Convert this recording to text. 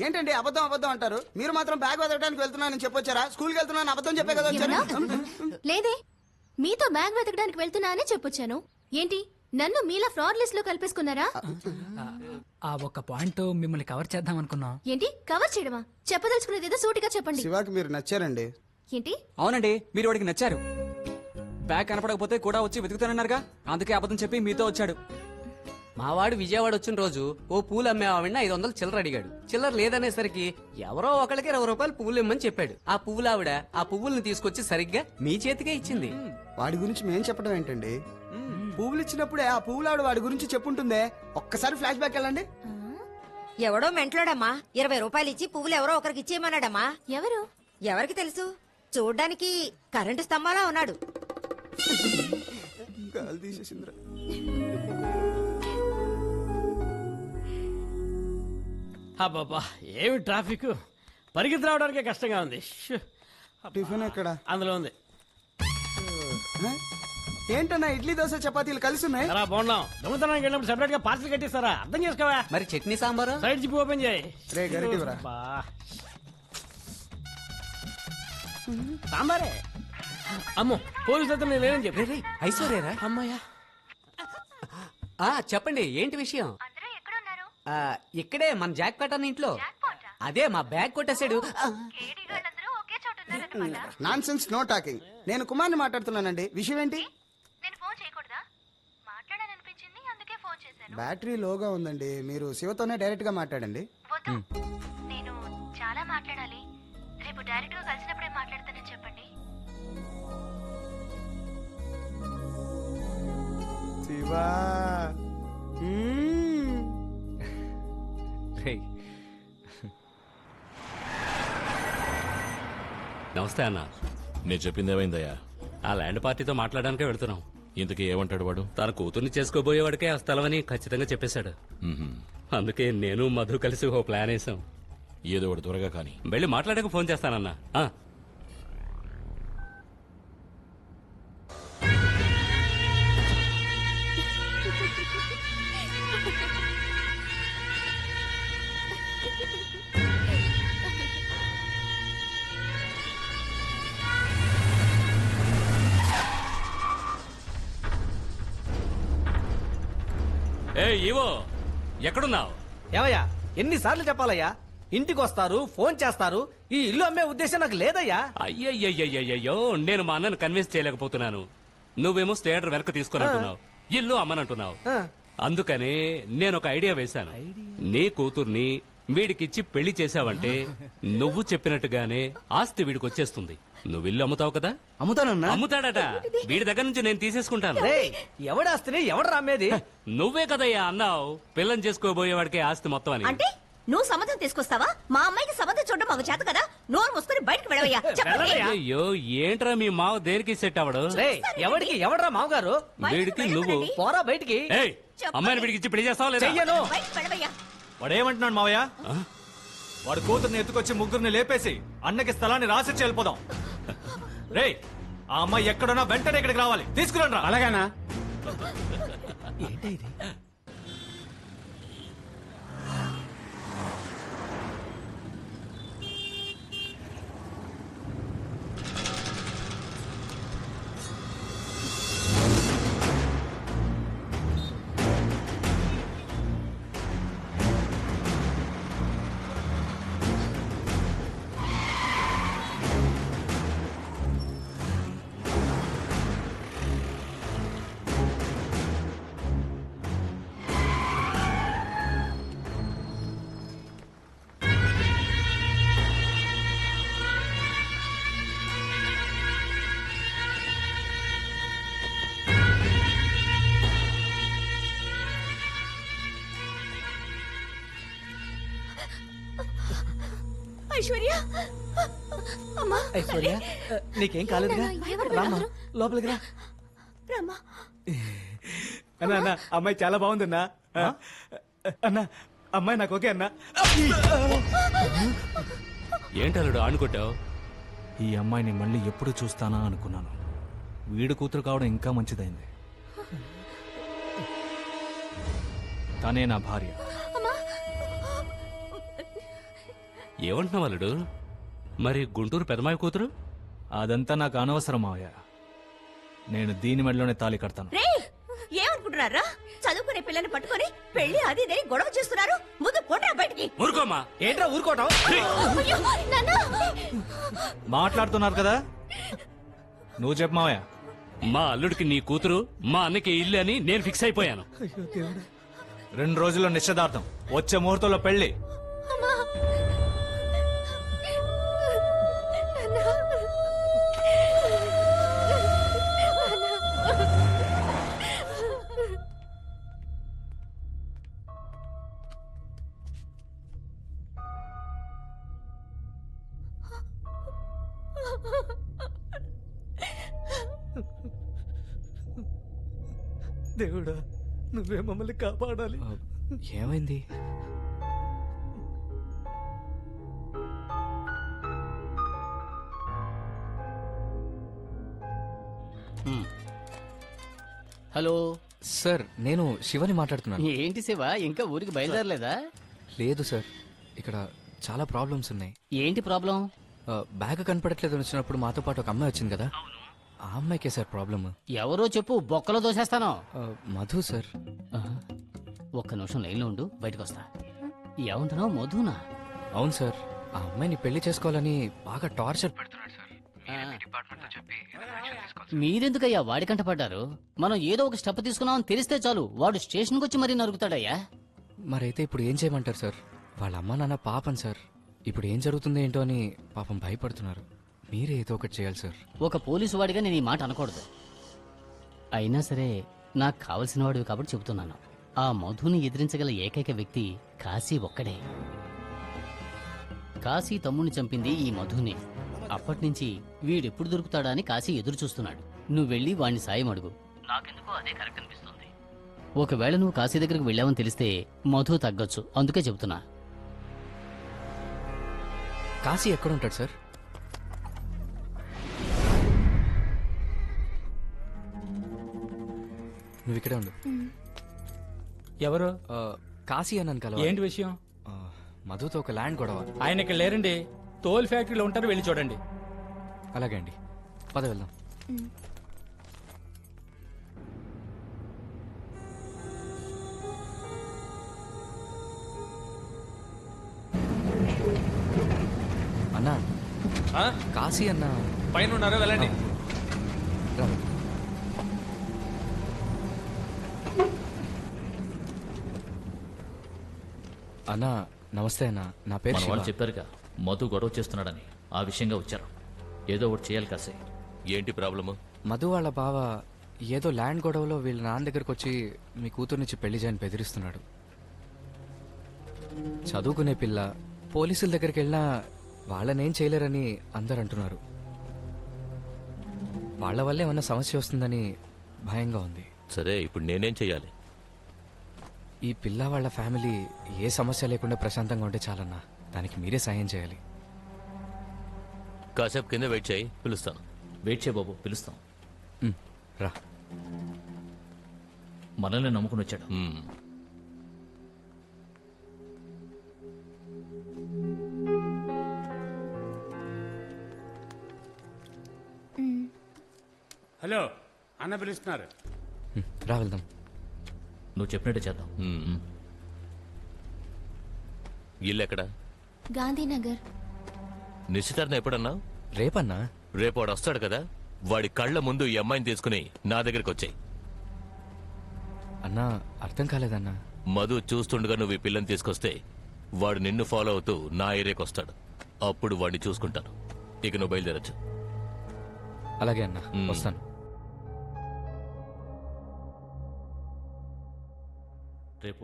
ఏంటండి అబద్ధం అబద్ధం అంటారు? మీరు మాత్రం బ్యాగ్ వదలడానికి వెళ్తున్నానని చెప్పొచ్చారా? స్కూల్కి వెళ్తున్నాను అబద్ధం చెప్పే కదా వచ్చారు. లేదే, మీతో బ్యాగ్ వెతకడానికి వెళ్తున్నా అని చెప్పొచ్చాను. ఏంటి నన్ను మీలా ఫ్రాడ్ లిస్ట్ లో కల్పేసుకున్నారా? ఆ ఒక్క పాయింట్ మిమ్మల్ని కవర్ చేద్దాం అనుకున్నాం. ఏంటి కవర్ చేయడమా? చెప్పదలుచుకునేది ఏదో సూటిగా చెప్పండి. శివాకి మీరు నచ్చారండి. ఏంటి? అవునండి, మీరు వాడికి నచ్చారు. బ్యాగ్ కనపడకపోతే కూడా వచ్చి వెతుకుతానన్నారుగా, అందుకే అబద్ధం చెప్పి మీతో వచ్చాడు. మావాడు విజయవాడ వచ్చిన రోజు ఓ పూలు అమ్మే ఆవిడ 500 చిల్లర అడిగాడు. చిల్లర లేదనేసరికి ఎవరో ఒకళ్ళకి 20 రూపాయలు పువ్వులు ఇమ్మని చెప్పాడు. ఆ పువ్వులు ఆవిడ ఆ పువ్వుల్ని తీసుకొచ్చి సరిగ్గా మీ చేతికే ఇచ్చింది. వాడి గురించి మేం చెప్పడం ఏంటండి? పువ్వులు ఇచ్చినప్పుడే ఆ పువ్వులాడు వాడి గురించి చెప్పుంటుందే. ఒక్కసారి ఫ్లాష్ బ్యాక్ వెళ్ళండి. ఎవడో మెంట్లోడమ్మా 20 రూపాయలు ఇచ్చి పువ్వులు ఎవరో ఒకరికి ఇచ్చేయమన్నాడమ్మా. ఎవరు? ఎవరికి తెలుసు? చూడ్డానికి కరెంటు స్తంభాలా ఉన్నాడు. గాలి తీసేసిందిరా. అబ్బాబా ఏమి ట్రాఫిక్, పరిగెత్తి రావడానికే కష్టంగా ఉంది. ష్. టిఫిన్ ఎక్కడ? అందులో ఉంది. ఏంటన్నా ఇడ్లీ దోశ చపాతీలు కలిసి ఉన్నాయి? ఎలా బాగున్నాం? దొంగతనానికి వెళ్ళినప్పుడు సెపరేట్ గా పార్సల్ కట్టిస్తారా? అర్థం చేసుకోవా? మరి chutney sambar side zip open చేయి. రే గరిటివరా. అబ్బా. సాంబారే. అమ్మో పోలీసులతో నేను లేనని చెప్పి. ఐశ్వర్యరా? అమ్మాయ్యా. చెప్పండి ఏంటి విషయం? ఇక్కడే మన జాక్ పేట అన్న ఇంట్లో. అదే మా బ్యాగ్ కొట్టేశాడు. Nonsense, no talking. నేను కుమార్ని మాట్లాడుతున్నానండి. విషయం ఏంటి? బ్యాటరీ లోగా ఉందండి. మీరు శివతోనే డైరెక్ట్ గా మాట్లాడండి. నేను చాలా మాట్లాడాలి. రేపు డైరెక్ట్ గా కలిసినప్పుడే మాట్లాడతానని చెప్పండి. శివా. నమస్తే అన్న. నేను చెప్పింది ఏమైందయ్యా? ఆ ల్యాండ్ పార్టీతో మాట్లాడడానికే వెళ్తున్నాం. ఇంతకీ ఏమంటాడు వాడు? తన కూతుర్ని చేసుకోబోయేవాడికే ఆ స్థలమని ఖచ్చితంగా చెప్పేశాడు. అందుకే నేను మధు కలిసి ఓ ప్లాన్ వేసాం. ఏదో ఒకటి త్వరగా కానీ. వెళ్ళి మాట్లాడాక ఫోన్ చేస్తానన్నా. ఏ ఈవో, ఎక్కడున్నావు? ఏమయ్యా ఎన్నిసార్లు చెప్పాలయ్యా? ఇంటికి వస్తారు, ఫోన్ చేస్తారు. ఈ ఇల్లు అమ్మే ఉద్దేశం నాకు లేదయ్యా. అయ్యయ్యో, నేను మా అన్నను కన్విన్స్ చేయలేకపోతున్నాను. నువ్వేమో స్టేటర్ వెనక్కి తీసుకున్నట్టున్నావు, ఇల్లు అమ్మనంటున్నావు. అందుకనే నేను ఒక ఐడియా వేశాను. నీ కూతుర్ని వీడికిచ్చి పెళ్లి చేశావంటే నువ్వు చెప్పినట్టుగానే ఆస్తి వీడికి వచ్చేస్తుంది. నువ్వు ఇల్లు అమ్ముతావు కదా? అమ్ముతానన్నా. అమ్ముతాడట. వీడి దగ్గర నుంచి నేను తీసేసుకుంటాను. ఎవడాస్తిని ఎవడు రామ్మేది? నువ్వే కదయ్యా అన్నావు పిల్లని చేసుకోబోయేవాడికే ఆస్తి మొత్తం అని. అంటే నువ్వు సంబంధం తీసుకొస్తావా? మా అమ్మాయికి సంబంధం చూడడం మాకు చేత కదా. నోరు మూసుకొని బయటకు వెళ్ళవయ్యా. అయ్యో ఏంట్రా మీ మావ దేనికి సెట్ అవడు? ఎవడికి ఎవడరా మావగారు? వీడికి నువ్వు. పోరా బయటికి. అమ్మాయిని వీడికి ఇచ్చి పెళ్లి చేస్తావా లేదా? చెయ్యను. వాడేమంటున్నాడు మావయ్య? వాడు కూతుర్ని ఎత్తుకొచ్చి ముగ్గురిని లేపేసి అన్నకి స్థలాన్ని రాసిచ్చి వెళ్ళిపోదాం. రే, ఆ అమ్మాయి ఎక్కడున్నా వెంటనే ఇక్కడికి రావాలి. తీసుకురండి. అలాగానా? ఏంటి ఇది? ఐశ్వర్య, అమ్మా. ఐశ్వర్య, నీకేం కాలేదుగా? రామ్మా లోపలికి రా. రామ్మా. అన్నా అమ్మాయి చాలా బాగుందన్నా. అన్నా అమ్మాయి నాకు ఓకే అన్నా. ఏంటల్లుడు ఆడుకుంటావు? ఈ అమ్మాయిని మళ్ళీ ఎప్పుడు చూస్తానా అనుకున్నాను. వీడు కూతురు కావడం ఇంకా మంచిదైంది. తనే నా భార్య. ఏమంటున్నావు అల్లుడు? మరి గుంటూరు పెదమాయి కూతురు? అదంతా నాకు అనవసరం మావయ్య. నేను దీని మెడలోనే తాళి కడతాను. రే ఏమనుకుంటున్నారా? చదువుకునే పిల్లని పట్టుకొని పెళ్లి అది ఇదే గొడవ చేస్తున్నారు. ముందు పోటా బయటికి. ఊరుకోమా. ఏంట్రా ఊరుకోవటం? అయ్యో, నాన్న. మాట్లాడుతున్నారు కదా, నువ్వు చెప్పు మావయ్య. మా అల్లుడికి నీ కూతురు, మా అన్నకి ఇల్లు అని నేను ఫిక్స్ అయిపోయాను. 2 రోజుల్లో నిశ్చితార్థం, వచ్చే ముహూర్తంలో పెళ్లి. అమ్మా. దేవుడా, నువ్వే మమ్మల్ని కాపాడాలి. ఏమైంది? హలో సార్, నేను శివని మాట్లాడుతున్నాను. ఏంటి శివ, ఇంకా ఊరికి బయలుదేరలేదా? లేదు సార్, ఇక్కడ చాలా ప్రాబ్లమ్స్ ఉన్నాయి. ఏంటి ప్రాబ్లం? బ్యాగ్ కనపడట్లేదు వచ్చినప్పుడు మాతో పాటు ఒక అమ్మాయి వచ్చింది కదా, ఆ అమ్మాయికే సార్ ప్రాబ్లమ్. ఎవరో చెప్పు, బొక్కలో దోసేస్తాను. మధు సార్. ఒక్క నిమిషం లైన్లో ఉండు, బయటకు వస్తా. ఏమంటున్నావు? మధునా? అవును సార్, ఆ అమ్మాయిని పెళ్లి చేసుకోవాలని బాగా టార్చర్ పెడుతున్నాడు సార్. మీరెందుకయ్యా వాడికంట పడ్డారు? మనం ఏదో ఒక స్టెప్ తీసుకున్నామని తెలిస్తే చాలు, వాడు స్టేషన్కి వచ్చి మరీ నరుకుతాడయ్యా. మరైతే ఇప్పుడు ఏం చేయమంటారు సార్? వాళ్ళ అమ్మ నాన్న పాపం సార్, ఇప్పుడు ఏం జరుగుతుందో ఏంటో అని పాపం భయపడుతున్నారు. మీరే ఏదో ఒకటి చేయాలి సార్. ఒక పోలీసు వాడిగా నేను ఈ మాట అనకూడదు, అయినా సరే నాకు కావలసిన వాడివి కాబట్టి చెబుతున్నాను. ఆ మధుని ఎదిరించగల ఏకైక వ్యక్తి కాశీ ఒక్కడే. కాశీ తమ్ముడిని చంపింది ఈ మధునే. అప్పటినుంచి వీడెప్పుడు దొరుకుతాడా అని కాశీ ఎదురు చూస్తున్నాడు. నువ్వు వెళ్ళి వాడిని సాయం అడుగు. నాకెందుకో అదే కరెక్ట్ అనిపిస్తుంది. ఒకవేళ నువ్వు కాశీ దగ్గరికి వెళ్ళావని తెలిస్తే మధు తగ్గొచ్చు, అందుకే చెబుతున్నా. కాశీ ఎక్కడ ఉంటాడు సార్? నువ్వు ఇక్కడే ఉండు. ఎవరు? కాశీ అన్నాను కదా. ఏంటి విషయం? మధుతో ఒక ల్యాండ్ గొడవ. ఆయన ఇక్కడ లేరండి, తోల్ ఫ్యాక్టరీలో ఉంటారు, వెళ్ళి చూడండి. అలాగే అండి, పద వెళ్దాం. అన్నా, కాశీ అన్న పైన ఉన్నారు, వెళ్ళండి. రా. అన్నా నమస్తే అన్న, నా పేరు శివ. చెప్పారుగా మధు గొడవ చేస్తున్నాడని, ఆ విషయంగా వచ్చారు. ఏదో ఒకటి చేయాలి కాసే. ఏంటి ప్రాబ్లము? మధు వాళ్ళ బావ ఏదో ల్యాండ్ గొడవలో వీళ్ళ నాన్న దగ్గరకు వచ్చి మీ కూతురునిచ్చి పెళ్లి చేయని బెదిరిస్తున్నాడు. చదువుకునే పిల్ల, పోలీసుల దగ్గరికి వెళ్ళినా వాళ్ళనేం చేయలేరని అందరు అంటున్నారు. వాళ్ళ వల్లే ఏమన్నా సమస్య వస్తుందని భయంగా ఉంది. సరే, ఇప్పుడు నేనేం చెయ్యాలి? ఈ పిల్ల వాళ్ళ ఫ్యామిలీ ఏ సమస్య లేకుండా ప్రశాంతంగా ఉంటే చాలన్నా, దానికి మీరే సాయం చేయాలి. కాసేపు కింద వెయిట్ చేయి, పిలుస్తాను. వెయిట్ చేయ బాబు, పిలుస్తాం. రా. మనల్ని నమ్ముకుని వచ్చాడు. హలో, అన్న పిలుస్తున్నారు. రా వెళ్దాం. నువ్వు చెప్పినట్టు చేద్దాం. ఇల్లు ఎక్కడ? గాంధీనగర్. నిశ్చితార్థం ఎప్పుడన్నా? రేపన్నా. రేపు వాడు వస్తాడు కదా, వాడి కళ్ళ ముందు ఈ అమ్మాయిని తీసుకుని నా దగ్గరికి వచ్చాయి. అన్నా అర్థం కాలేదన్నా. మధు చూస్తుండగా నువ్వు ఈ పిల్లని తీసుకొస్తే వాడు నిన్ను ఫాలో అవుతూ నా ఏరియాకి వస్తాడు. అప్పుడు వాడిని చూసుకుంటాను. ఇక నువ్వు బయలుదేరచ్చు. అలాగే అన్నా, వస్తాను. రేపు